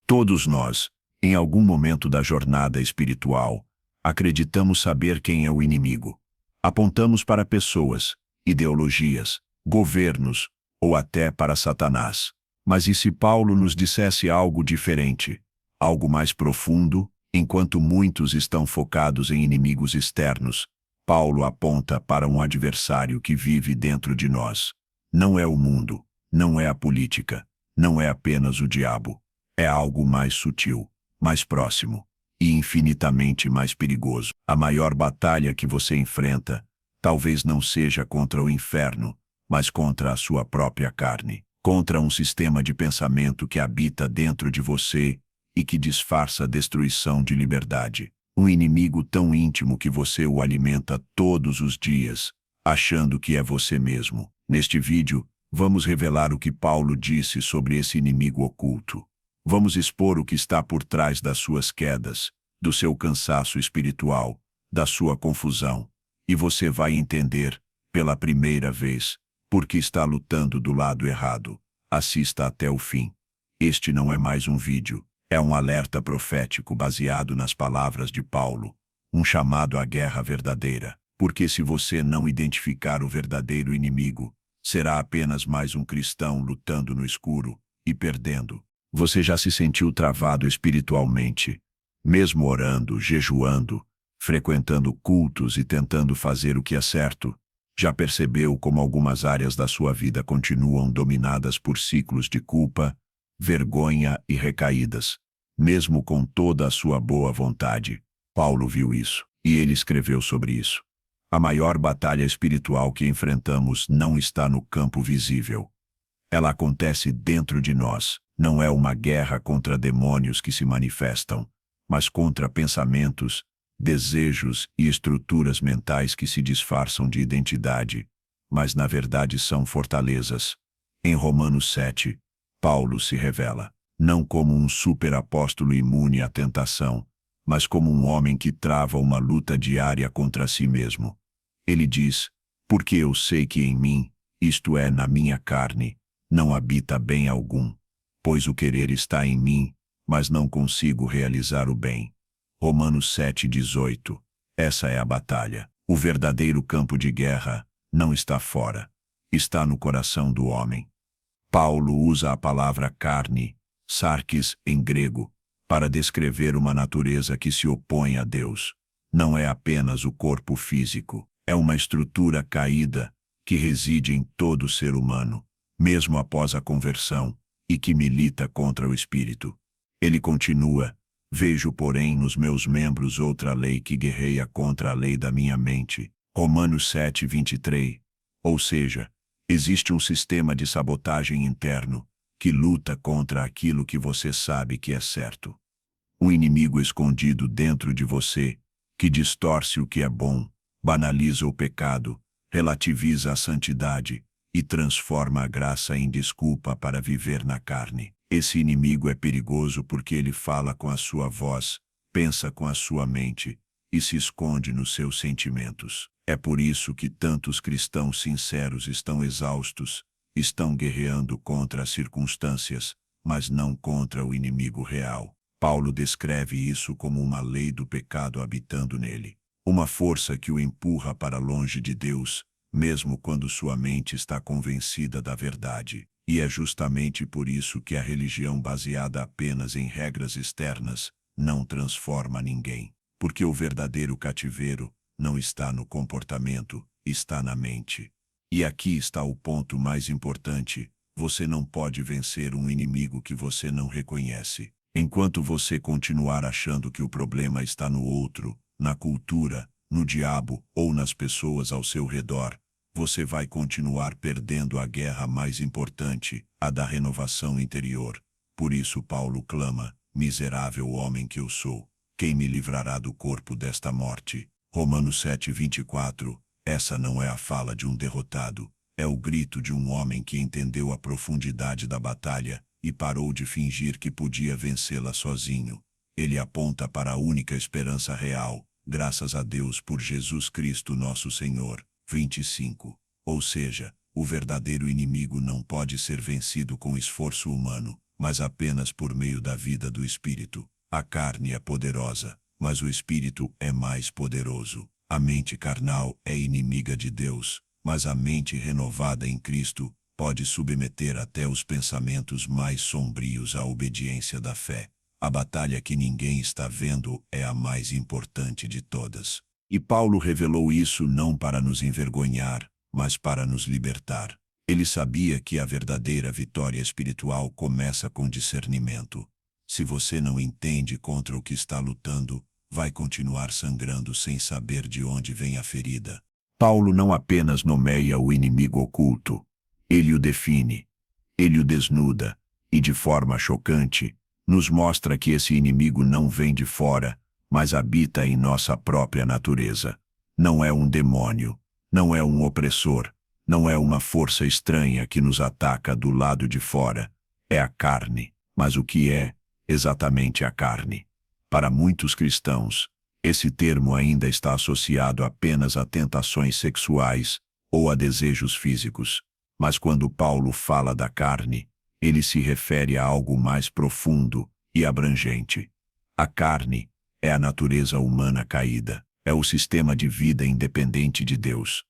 Todos nós, em algum momento da jornada espiritual, acreditamos saber quem é o inimigo. Apontamos para pessoas, ideologias, governos, ou até para Satanás. Mas e se Paulo nos dissesse algo diferente, algo mais profundo? Enquanto muitos estão focados em inimigos externos, Paulo aponta para um adversário que vive dentro de nós. Não é o mundo, não é a política, não é apenas o diabo. É algo mais sutil, mais próximo e infinitamente mais perigoso. A maior batalha que você enfrenta talvez não seja contra o inferno, mas contra a sua própria carne, contra um sistema de pensamento que habita dentro de você e que disfarça a destruição de liberdade. Um inimigo tão íntimo que você o alimenta todos os dias, achando que é você mesmo. Neste vídeo, vamos revelar o que Paulo disse sobre esse inimigo oculto. Vamos expor o que está por trás das suas quedas, do seu cansaço espiritual, da sua confusão. E você vai entender, pela primeira vez, por que está lutando do lado errado. Assista até o fim. Este não é mais um vídeo, é um alerta profético baseado nas palavras de Paulo, um chamado à guerra verdadeira. Porque se você não identificar o verdadeiro inimigo, será apenas mais um cristão lutando no escuro e perdendo. Você já se sentiu travado espiritualmente, mesmo orando, jejuando, frequentando cultos e tentando fazer o que é certo? Já percebeu como algumas áreas da sua vida continuam dominadas por ciclos de culpa, vergonha e recaídas, mesmo com toda a sua boa vontade? Paulo viu isso, e ele escreveu sobre isso. A maior batalha espiritual que enfrentamos não está no campo visível. Ela acontece dentro de nós. Não é uma guerra contra demônios que se manifestam, mas contra pensamentos, desejos e estruturas mentais que se disfarçam de identidade, mas na verdade são fortalezas. Em Romanos 7, Paulo se revela, não como um superapóstolo imune à tentação, mas como um homem que trava uma luta diária contra si mesmo. Ele diz, porque eu sei que em mim, isto é, na minha carne, não habita bem algum. Pois o querer está em mim, mas não consigo realizar o bem. Romanos 7,18. Essa é a batalha. O verdadeiro campo de guerra não está fora. Está no coração do homem. Paulo usa a palavra carne, sarkis em grego, para descrever uma natureza que se opõe a Deus. Não é apenas o corpo físico, é uma estrutura caída que reside em todo ser humano, mesmo após a conversão, e que milita contra o espírito. Ele continua, vejo porém nos meus membros outra lei que guerreia contra a lei da minha mente. Romanos 7,23. Ou seja, existe um sistema de sabotagem interno que luta contra aquilo que você sabe que é certo. Um inimigo escondido dentro de você, que distorce o que é bom, banaliza o pecado, relativiza a santidade, e transforma a graça em desculpa para viver na carne. Esse inimigo é perigoso porque ele fala com a sua voz, pensa com a sua mente e se esconde nos seus sentimentos. É por isso que tantos cristãos sinceros estão exaustos, estão guerreando contra as circunstâncias, mas não contra o inimigo real. Paulo descreve isso como uma lei do pecado habitando nele, uma força que o empurra para longe de Deus, mesmo quando sua mente está convencida da verdade. E é justamente por isso que a religião baseada apenas em regras externas não transforma ninguém. Porque o verdadeiro cativeiro não está no comportamento, está na mente. E aqui está o ponto mais importante: você não pode vencer um inimigo que você não reconhece. Enquanto você continuar achando que o problema está no outro, na cultura, no diabo ou nas pessoas ao seu redor, você vai continuar perdendo a guerra mais importante, a da renovação interior. Por isso Paulo clama, miserável homem que eu sou, quem me livrará do corpo desta morte? Romanos 7,24. Essa não é a fala de um derrotado, é o grito de um homem que entendeu a profundidade da batalha e parou de fingir que podia vencê-la sozinho. Ele aponta para a única esperança real, graças a Deus por Jesus Cristo nosso Senhor. 25. Ou seja, o verdadeiro inimigo não pode ser vencido com esforço humano, mas apenas por meio da vida do Espírito. A carne é poderosa, mas o Espírito é mais poderoso. A mente carnal é inimiga de Deus, mas a mente renovada em Cristo pode submeter até os pensamentos mais sombrios à obediência da fé. A batalha que ninguém está vendo é a mais importante de todas. E Paulo revelou isso não para nos envergonhar, mas para nos libertar. Ele sabia que a verdadeira vitória espiritual começa com discernimento. Se você não entende contra o que está lutando, vai continuar sangrando sem saber de onde vem a ferida. Paulo não apenas nomeia o inimigo oculto, ele o define, ele o desnuda, e de forma chocante, nos mostra que esse inimigo não vem de fora, mas habita em nossa própria natureza. Não é um demônio, não é um opressor, não é uma força estranha que nos ataca do lado de fora. É a carne. Mas o que é exatamente a carne? Para muitos cristãos, esse termo ainda está associado apenas a tentações sexuais ou a desejos físicos. Mas quando Paulo fala da carne, ele se refere a algo mais profundo e abrangente. A carne é a natureza humana caída, é o sistema de vida independente de Deus.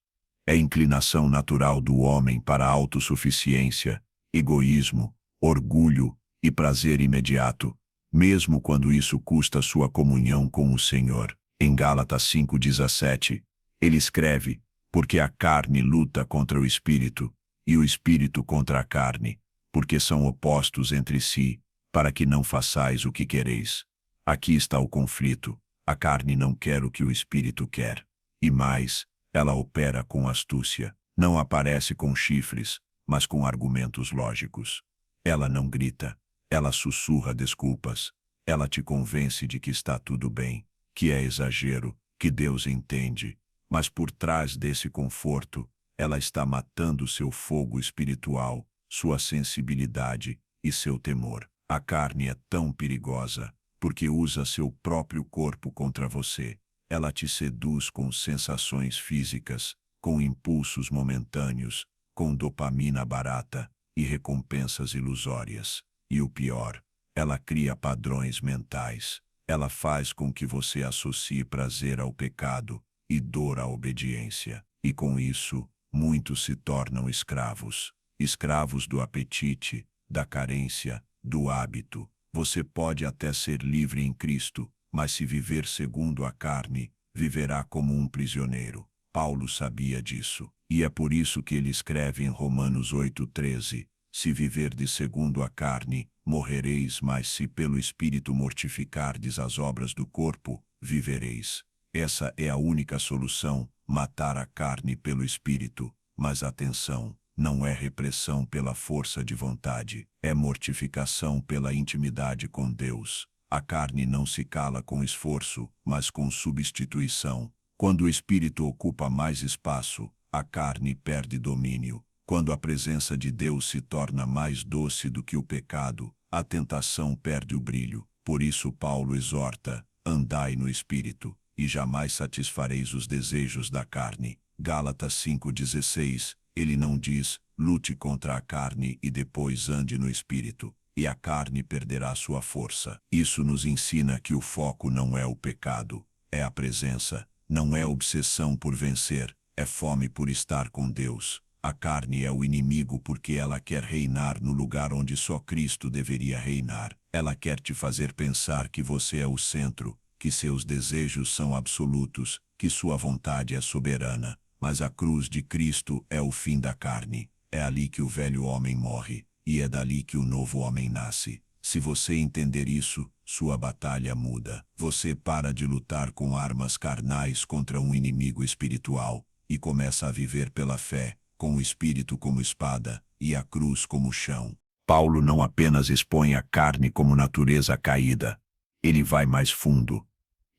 É a inclinação natural do homem para a autossuficiência, egoísmo, orgulho e prazer imediato, mesmo quando isso custa sua comunhão com o Senhor. Em Gálatas 5,17, ele escreve: porque a carne luta contra o espírito, e o espírito contra a carne, porque são opostos entre si, para que não façais o que quereis. Aqui está o conflito. A carne não quer o que o espírito quer. E mais, ela opera com astúcia. Não aparece com chifres, mas com argumentos lógicos. Ela não grita. Ela sussurra desculpas. Ela te convence de que está tudo bem, que é exagero, que Deus entende. Mas por trás desse conforto, ela está matando seu fogo espiritual, sua sensibilidade e seu temor. A carne é tão perigosa, porque usa seu próprio corpo contra você. Ela te seduz com sensações físicas, com impulsos momentâneos, com dopamina barata e recompensas ilusórias. E o pior, ela cria padrões mentais. Ela faz com que você associe prazer ao pecado e dor à obediência. E com isso, muitos se tornam escravos. Escravos do apetite, da carência, do hábito. Você pode até ser livre em Cristo, mas se viver segundo a carne, viverá como um prisioneiro. Paulo sabia disso, e é por isso que ele escreve em Romanos 8,13, se viverdes segundo a carne, morrereis, mas se pelo Espírito mortificardes as obras do corpo, vivereis. Essa é a única solução, matar a carne pelo Espírito. Mas atenção, não é repressão pela força de vontade, é mortificação pela intimidade com Deus. A carne não se cala com esforço, mas com substituição. Quando o Espírito ocupa mais espaço, a carne perde domínio. Quando a presença de Deus se torna mais doce do que o pecado, a tentação perde o brilho. Por isso Paulo exorta: andai no Espírito, e jamais satisfareis os desejos da carne. Gálatas 5,16, ele não diz, lute contra a carne e depois ande no Espírito, e a carne perderá sua força. Isso nos ensina que o foco não é o pecado, é a presença, não é obsessão por vencer, é fome por estar com Deus. A carne é o inimigo porque ela quer reinar no lugar onde só Cristo deveria reinar. Ela quer te fazer pensar que você é o centro, que seus desejos são absolutos, que sua vontade é soberana. Mas a cruz de Cristo é o fim da carne. É ali que o velho homem morre, e é dali que o novo homem nasce. Se você entender isso, sua batalha muda. Você para de lutar com armas carnais contra um inimigo espiritual, e começa a viver pela fé, com o Espírito como espada, e a cruz como chão. Paulo não apenas expõe a carne como natureza caída, ele vai mais fundo.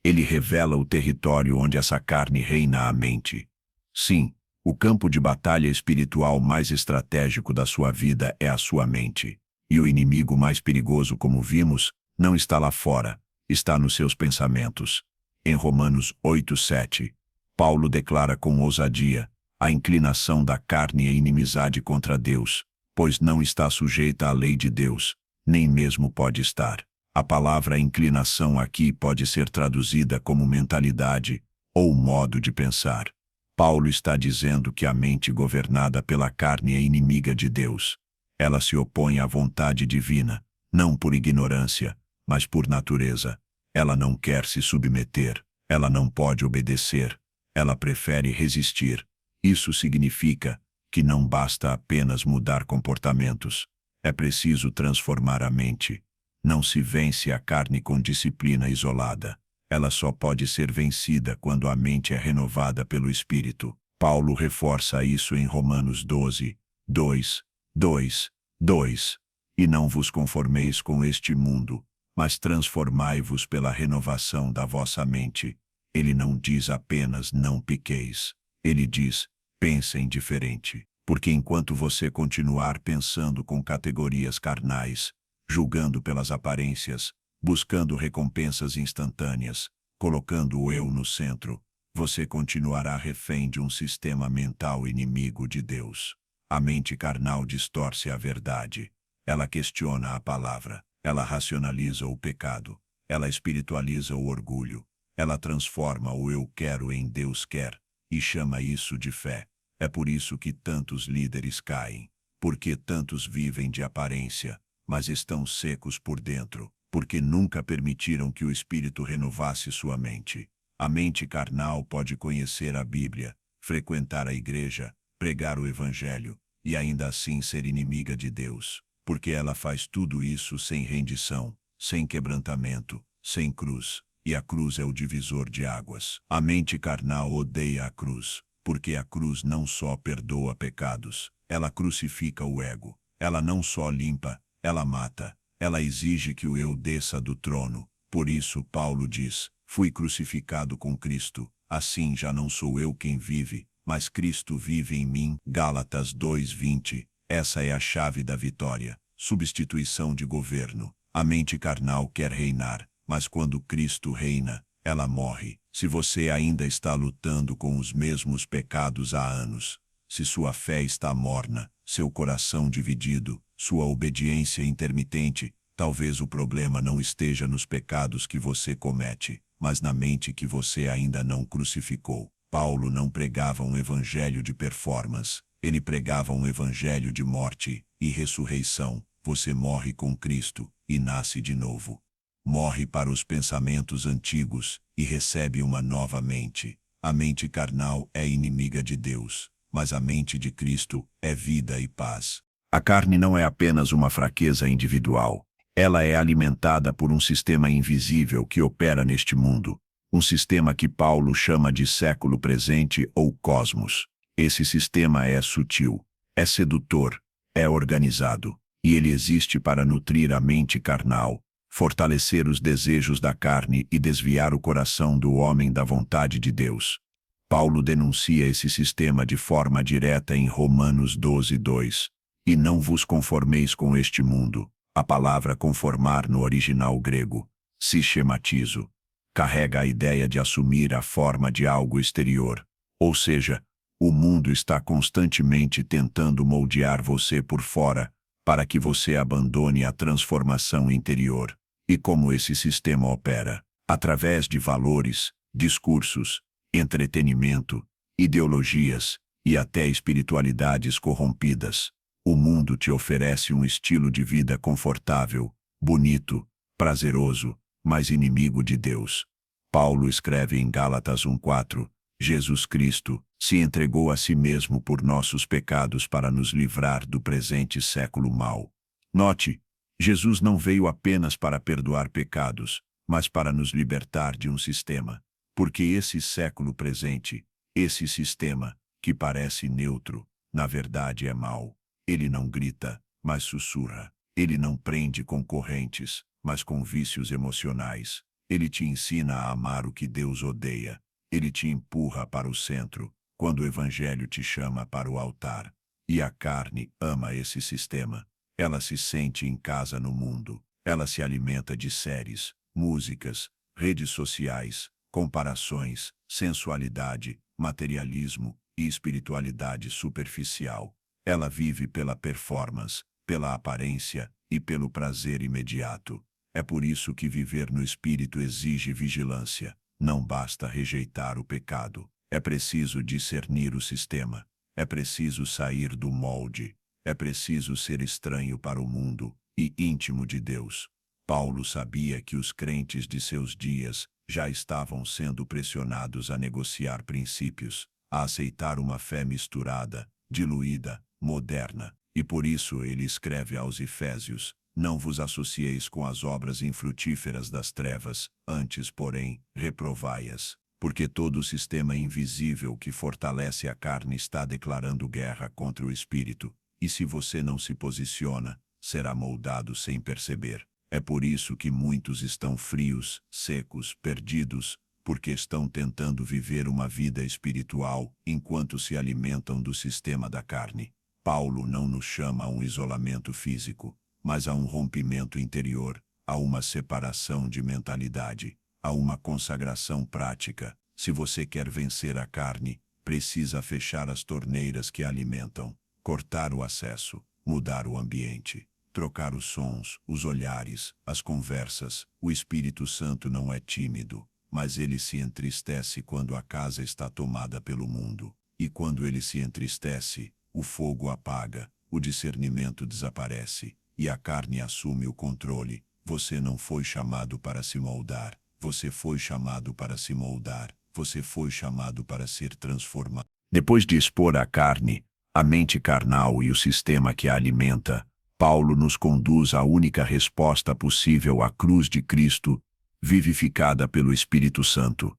Ele revela o território onde essa carne reina a mente. Sim, o campo de batalha espiritual mais estratégico da sua vida é a sua mente. E o inimigo mais perigoso, como vimos, não está lá fora, está nos seus pensamentos. Em Romanos 8,7, Paulo declara com ousadia: a inclinação da carne é inimizade contra Deus, pois não está sujeita à lei de Deus, nem mesmo pode estar. A palavra inclinação aqui pode ser traduzida como mentalidade ou modo de pensar. Paulo está dizendo que a mente governada pela carne é inimiga de Deus. Ela se opõe à vontade divina, não por ignorância, mas por natureza. Ela não quer se submeter, ela não pode obedecer, ela prefere resistir. Isso significa que não basta apenas mudar comportamentos. É preciso transformar a mente. Não se vence a carne com disciplina isolada. Ela só pode ser vencida quando a mente é renovada pelo Espírito. Paulo reforça isso em Romanos 12, 2, 2. E não vos conformeis com este mundo, mas transformai-vos pela renovação da vossa mente. Ele não diz apenas não pequeis. Ele diz, pensem diferente. Porque enquanto você continuar pensando com categorias carnais, julgando pelas aparências, buscando recompensas instantâneas, colocando o eu no centro, você continuará refém de um sistema mental inimigo de Deus. A mente carnal distorce a verdade. Ela questiona a palavra. Ela racionaliza o pecado. Ela espiritualiza o orgulho. Ela transforma o eu quero em Deus quer e chama isso de fé. É por isso que tantos líderes caem. Porque tantos vivem de aparência, mas estão secos por dentro, porque nunca permitiram que o Espírito renovasse sua mente. A mente carnal pode conhecer a Bíblia, frequentar a igreja, pregar o Evangelho, e ainda assim ser inimiga de Deus, porque ela faz tudo isso sem rendição, sem quebrantamento, sem cruz, e a cruz é o divisor de águas. A mente carnal odeia a cruz, porque a cruz não só perdoa pecados, ela crucifica o ego. Ela não só limpa, ela mata. Ela exige que o eu desça do trono. Por isso Paulo diz, fui crucificado com Cristo, assim já não sou eu quem vive, mas Cristo vive em mim. Gálatas 2:20. Essa é a chave da vitória. Substituição de governo. A mente carnal quer reinar, mas quando Cristo reina, ela morre. Se você ainda está lutando com os mesmos pecados há anos, se sua fé está morna, seu coração dividido, sua obediência intermitente, talvez o problema não esteja nos pecados que você comete, mas na mente que você ainda não crucificou. Paulo não pregava um evangelho de performance, ele pregava um evangelho de morte e ressurreição. Você morre com Cristo e nasce de novo. Morre para os pensamentos antigos e recebe uma nova mente. A mente carnal é inimiga de Deus, mas a mente de Cristo é vida e paz. A carne não é apenas uma fraqueza individual. Ela é alimentada por um sistema invisível que opera neste mundo. Um sistema que Paulo chama de século presente ou cosmos. Esse sistema é sutil, é sedutor, é organizado, e ele existe para nutrir a mente carnal, fortalecer os desejos da carne e desviar o coração do homem da vontade de Deus. Paulo denuncia esse sistema de forma direta em Romanos 12:2. E não vos conformeis com este mundo. A palavra conformar no original grego, sistematizo, carrega a ideia de assumir a forma de algo exterior. Ou seja, o mundo está constantemente tentando moldear você por fora, para que você abandone a transformação interior. E como esse sistema opera? Através de valores, discursos, entretenimento, ideologias e até espiritualidades corrompidas. O mundo te oferece um estilo de vida confortável, bonito, prazeroso, mas inimigo de Deus. Paulo escreve em Gálatas 1:4, Jesus Cristo se entregou a si mesmo por nossos pecados para nos livrar do presente século mau. Note, Jesus não veio apenas para perdoar pecados, mas para nos libertar de um sistema. Porque esse século presente, esse sistema, que parece neutro, na verdade é mau. Ele não grita, mas sussurra. Ele não prende com correntes, mas com vícios emocionais. Ele te ensina a amar o que Deus odeia. Ele te empurra para o centro, quando o Evangelho te chama para o altar. E a carne ama esse sistema. Ela se sente em casa no mundo. Ela se alimenta de séries, músicas, redes sociais, comparações, sensualidade, materialismo e espiritualidade superficial. Ela vive pela performance, pela aparência e pelo prazer imediato. É por isso que viver no espírito exige vigilância. Não basta rejeitar o pecado. É preciso discernir o sistema. É preciso sair do molde. É preciso ser estranho para o mundo e íntimo de Deus. Paulo sabia que os crentes de seus dias já estavam sendo pressionados a negociar princípios, a aceitar uma fé misturada, diluída, moderna. E por isso ele escreve aos Efésios: não vos associeis com as obras infrutíferas das trevas, antes, porém, reprovai-as. Porque todo o sistema invisível que fortalece a carne está declarando guerra contra o espírito, e se você não se posiciona, será moldado sem perceber. É por isso que muitos estão frios, secos, perdidos, porque estão tentando viver uma vida espiritual enquanto se alimentam do sistema da carne. Paulo não nos chama a um isolamento físico, mas a um rompimento interior, a uma separação de mentalidade, a uma consagração prática. Se você quer vencer a carne, precisa fechar as torneiras que a alimentam, cortar o acesso, mudar o ambiente, trocar os sons, os olhares, as conversas. O Espírito Santo não é tímido, mas ele se entristece quando a casa está tomada pelo mundo. E quando ele se entristece, o fogo apaga, o discernimento desaparece, e a carne assume o controle. Você não foi chamado para se moldar, você foi chamado para se moldar, você foi chamado para ser transformado. Depois de expor a carne, a mente carnal e o sistema que a alimenta, Paulo nos conduz à única resposta possível à cruz de Cristo, vivificada pelo Espírito Santo.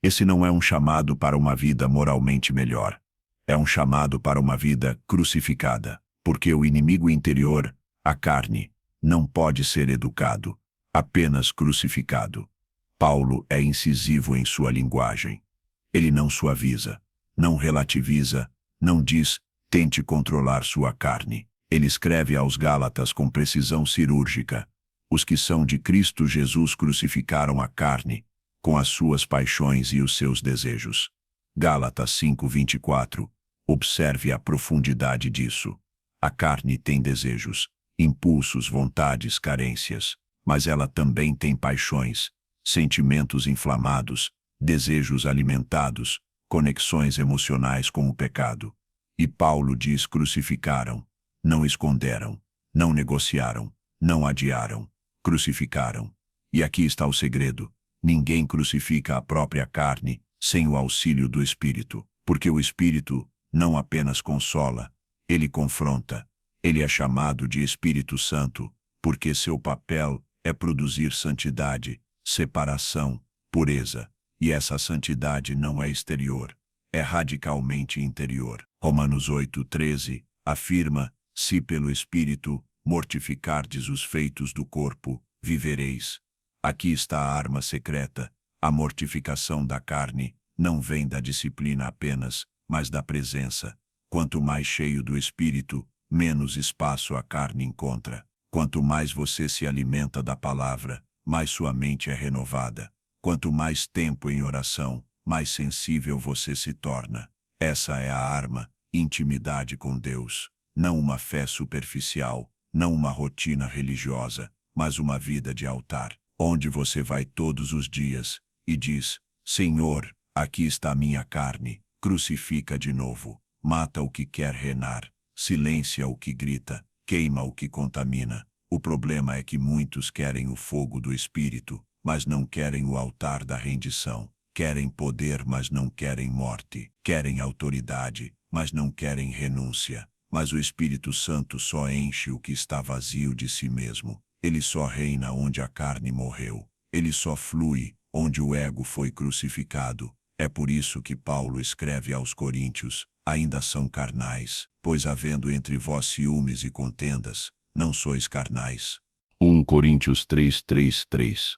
Esse não é um chamado para uma vida moralmente melhor. É um chamado para uma vida crucificada, porque o inimigo interior, a carne, não pode ser educado, apenas crucificado. Paulo é incisivo em sua linguagem. Ele não suaviza, não relativiza, não diz, tente controlar sua carne. Ele escreve aos Gálatas com precisão cirúrgica: os que são de Cristo Jesus crucificaram a carne, com as suas paixões e os seus desejos. Gálatas 5:24. Observe a profundidade disso. A carne tem desejos, impulsos, vontades, carências, mas ela também tem paixões, sentimentos inflamados, desejos alimentados, conexões emocionais com o pecado. E Paulo diz: crucificaram, não esconderam, não negociaram, não adiaram, crucificaram. E aqui está o segredo: ninguém crucifica a própria carne sem o auxílio do Espírito, porque o Espírito não apenas consola, ele confronta. Ele é chamado de Espírito Santo, porque seu papel é produzir santidade, separação, pureza. E essa santidade não é exterior, é radicalmente interior. Romanos 8:13 afirma: se pelo Espírito mortificardes os feitos do corpo, vivereis. Aqui está a arma secreta. A mortificação da carne não vem da disciplina apenas, mas da presença. Quanto mais cheio do Espírito, menos espaço a carne encontra. Quanto mais você se alimenta da palavra, mais sua mente é renovada. Quanto mais tempo em oração, mais sensível você se torna. Essa é a arma: intimidade com Deus. Não uma fé superficial, não uma rotina religiosa, mas uma vida de altar, onde você vai todos os dias e diz: Senhor, aqui está a minha carne, crucifica de novo, mata o que quer reinar, silencia o que grita, queima o que contamina. O problema é que muitos querem o fogo do Espírito, mas não querem o altar da rendição. Querem poder, mas não querem morte. Querem autoridade, mas não querem renúncia. Mas o Espírito Santo só enche o que está vazio de si mesmo. Ele só reina onde a carne morreu. Ele só flui onde o ego foi crucificado. É por isso que Paulo escreve aos Coríntios: ainda são carnais, pois havendo entre vós ciúmes e contendas, não sois carnais. 1 Coríntios 3:3.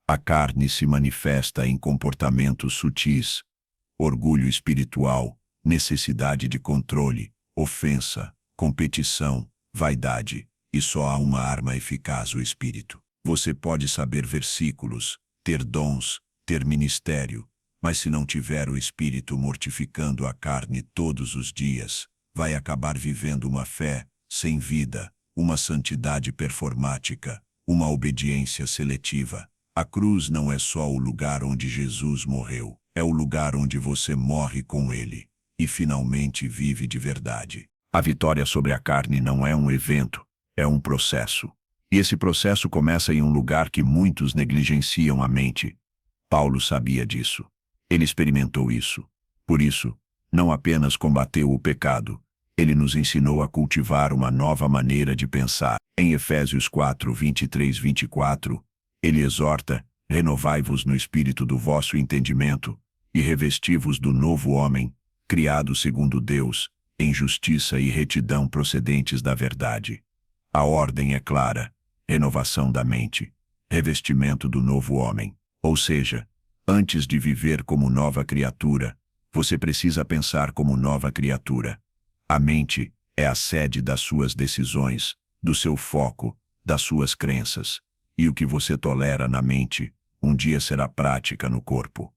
A carne se manifesta em comportamentos sutis: orgulho espiritual, necessidade de controle, ofensa, competição, vaidade, e só há uma arma eficaz: o Espírito. Você pode saber versículos, ter dons, ter ministério, mas se não tiver o Espírito mortificando a carne todos os dias, vai acabar vivendo uma fé sem vida, uma santidade performática, uma obediência seletiva. A cruz não é só o lugar onde Jesus morreu, é o lugar onde você morre com ele e finalmente vive de verdade. A vitória sobre a carne não é um evento, é um processo. E esse processo começa em um lugar que muitos negligenciam: a mente. Paulo sabia disso. Ele experimentou isso. Por isso, não apenas combateu o pecado, ele nos ensinou a cultivar uma nova maneira de pensar. Em Efésios 4, 23, 24, ele exorta: renovai-vos no espírito do vosso entendimento, e revesti-vos do novo homem, criado segundo Deus, em justiça e retidão procedentes da verdade. A ordem é clara: renovação da mente, revestimento do novo homem. Ou seja, antes de viver como nova criatura, você precisa pensar como nova criatura. A mente é a sede das suas decisões, do seu foco, das suas crenças. E o que você tolera na mente, um dia será prática no corpo.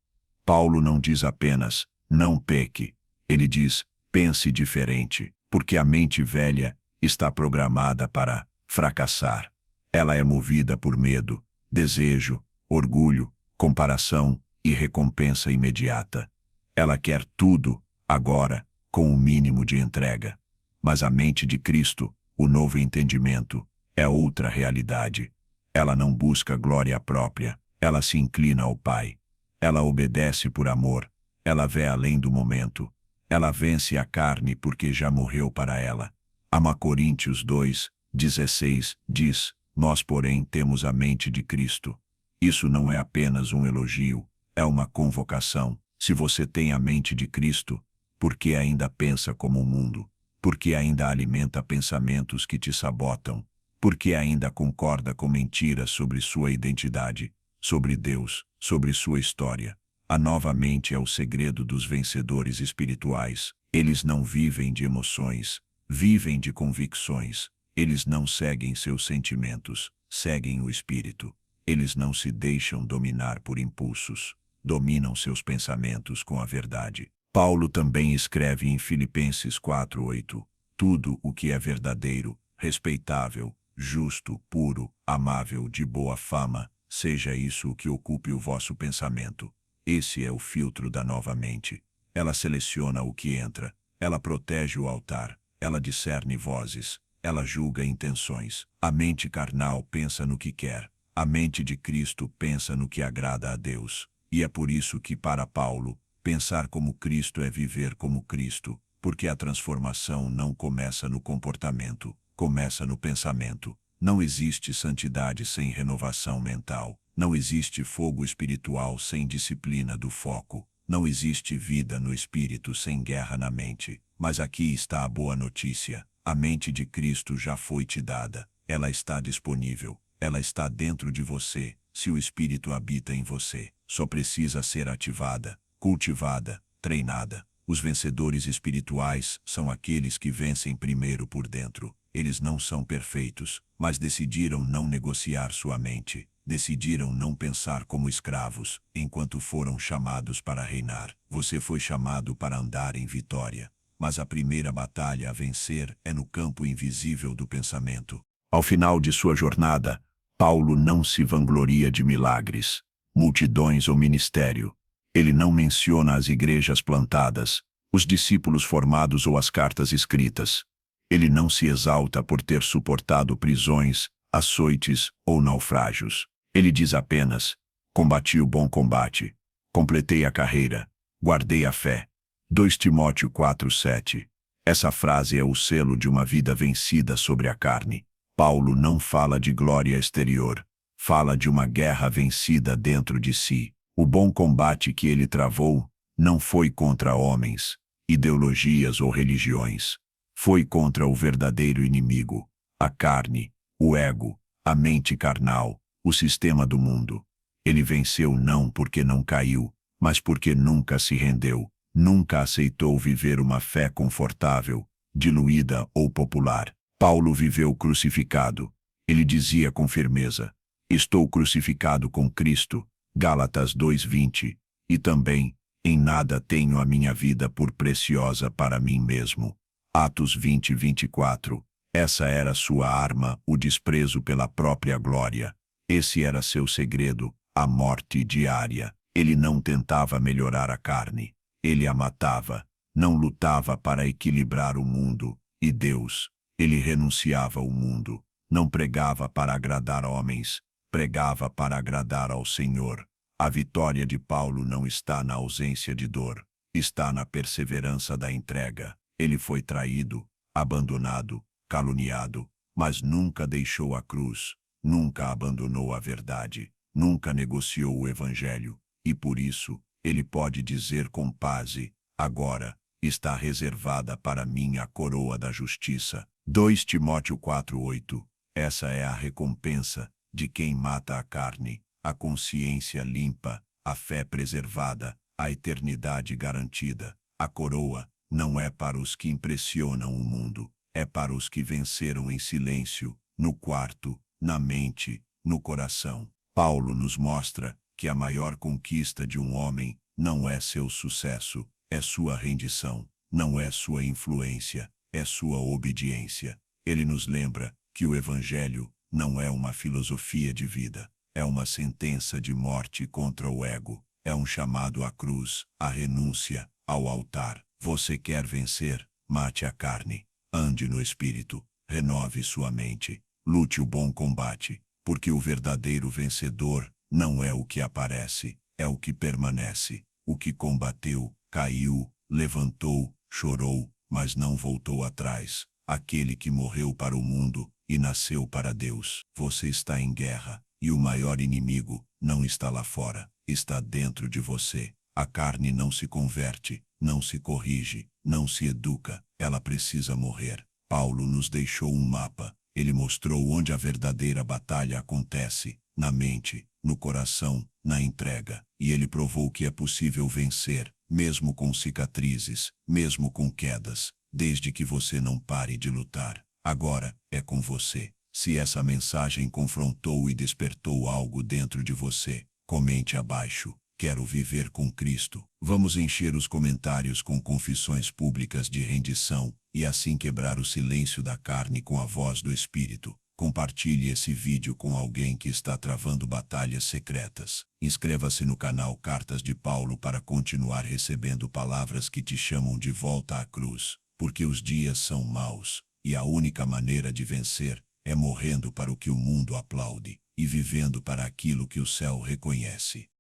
Paulo não diz apenas, não peque. Ele diz, pense diferente, porque a mente velha está programada para fracassar. Ela é movida por medo, desejo, orgulho, comparação e recompensa imediata. Ela quer tudo, agora, com o mínimo de entrega. Mas a mente de Cristo, o novo entendimento, é outra realidade. Ela não busca glória própria, ela se inclina ao Pai. Ela obedece por amor, ela vê além do momento. Ela vence a carne porque já morreu para ela. A Coríntios 2, 16, diz, nós porém temos a mente de Cristo. Isso não é apenas um elogio, é uma convocação. Se você tem a mente de Cristo, por que ainda pensa como o mundo? Por que ainda alimenta pensamentos que te sabotam? Por que ainda concorda com mentiras sobre sua identidade, sobre Deus, sobre sua história? A nova mente é o segredo dos vencedores espirituais. Eles não vivem de emoções, vivem de convicções. Eles não seguem seus sentimentos, seguem o Espírito. Eles não se deixam dominar por impulsos, dominam seus pensamentos com a verdade. Paulo também escreve em Filipenses 4:8, tudo o que é verdadeiro, respeitável, justo, puro, amável, de boa fama, seja isso o que ocupe o vosso pensamento. Esse é o filtro da nova mente. Ela seleciona o que entra, ela protege o altar, ela discerne vozes, ela julga intenções. A mente carnal pensa no que quer, a mente de Cristo pensa no que agrada a Deus. E é por isso que, para Paulo, pensar como Cristo é viver como Cristo, porque a transformação não começa no comportamento, começa no pensamento. Não existe santidade sem renovação mental. Não existe fogo espiritual sem disciplina do foco. Não existe vida no espírito sem guerra na mente. Mas aqui está a boa notícia. A mente de Cristo já foi te dada. Ela está disponível. Ela está dentro de você. Se o Espírito habita em você, só precisa ser ativada, cultivada, treinada. Os vencedores espirituais são aqueles que vencem primeiro por dentro. Eles não são perfeitos, mas decidiram não negociar sua mente. Decidiram não pensar como escravos, enquanto foram chamados para reinar. Você foi chamado para andar em vitória. Mas a primeira batalha a vencer é no campo invisível do pensamento. Ao final de sua jornada, Paulo não se vangloria de milagres, multidões ou ministério. Ele não menciona as igrejas plantadas, os discípulos formados ou as cartas escritas. Ele não se exalta por ter suportado prisões, açoites ou naufrágios. Ele diz apenas, combati o bom combate, completei a carreira, guardei a fé. 2 Timóteo 4:7. Essa frase é o selo de uma vida vencida sobre a carne. Paulo não fala de glória exterior, fala de uma guerra vencida dentro de si. O bom combate que ele travou não foi contra homens, ideologias ou religiões. Foi contra o verdadeiro inimigo, a carne, o ego, a mente carnal, o sistema do mundo. Ele venceu não porque não caiu, mas porque nunca se rendeu, nunca aceitou viver uma fé confortável, diluída ou popular. Paulo viveu crucificado. Ele dizia com firmeza, estou crucificado com Cristo, Gálatas 2:20, e também, em nada tenho a minha vida por preciosa para mim mesmo. Atos 20:24. Essa era sua arma, o desprezo pela própria glória. Esse era seu segredo, a morte diária. Ele não tentava melhorar a carne. Ele a matava. Não lutava para equilibrar o mundo e Deus. Ele renunciava ao mundo. Não pregava para agradar homens. Pregava para agradar ao Senhor. A vitória de Paulo não está na ausência de dor. Está na perseverança da entrega. Ele foi traído, abandonado, caluniado, mas nunca deixou a cruz, nunca abandonou a verdade, nunca negociou o evangelho, e por isso, ele pode dizer com paz: agora, está reservada para mim a coroa da justiça. 2 Timóteo 4:8. Essa é a recompensa de quem mata a carne, a consciência limpa, a fé preservada, a eternidade garantida. A coroa não é para os que impressionam o mundo, é para os que venceram em silêncio, no quarto, na mente, no coração. Paulo nos mostra que a maior conquista de um homem não é seu sucesso, é sua rendição, não é sua influência, é sua obediência. Ele nos lembra que o Evangelho não é uma filosofia de vida, é uma sentença de morte contra o ego, é um chamado à cruz, à renúncia, ao altar. Você quer vencer? Mate a carne. Ande no Espírito, renove sua mente, lute o bom combate, porque o verdadeiro vencedor não é o que aparece, é o que permanece, o que combateu, caiu, levantou, chorou, mas não voltou atrás, aquele que morreu para o mundo e nasceu para Deus. Você está em guerra, e o maior inimigo não está lá fora, está dentro de você. A carne não se converte, não se corrige, não se educa, ela precisa morrer. Paulo nos deixou um mapa, ele mostrou onde a verdadeira batalha acontece, na mente, no coração, na entrega, e ele provou que é possível vencer, mesmo com cicatrizes, mesmo com quedas, desde que você não pare de lutar. Agora, é com você. Se essa mensagem confrontou e despertou algo dentro de você, comente abaixo. Quero viver com Cristo. Vamos encher os comentários com confissões públicas de rendição e assim quebrar o silêncio da carne com a voz do Espírito. Compartilhe esse vídeo com alguém que está travando batalhas secretas. Inscreva-se no canal Cartas de Paulo para continuar recebendo palavras que te chamam de volta à cruz, porque os dias são maus, e a única maneira de vencer é morrendo para o que o mundo aplaude e vivendo para aquilo que o céu reconhece.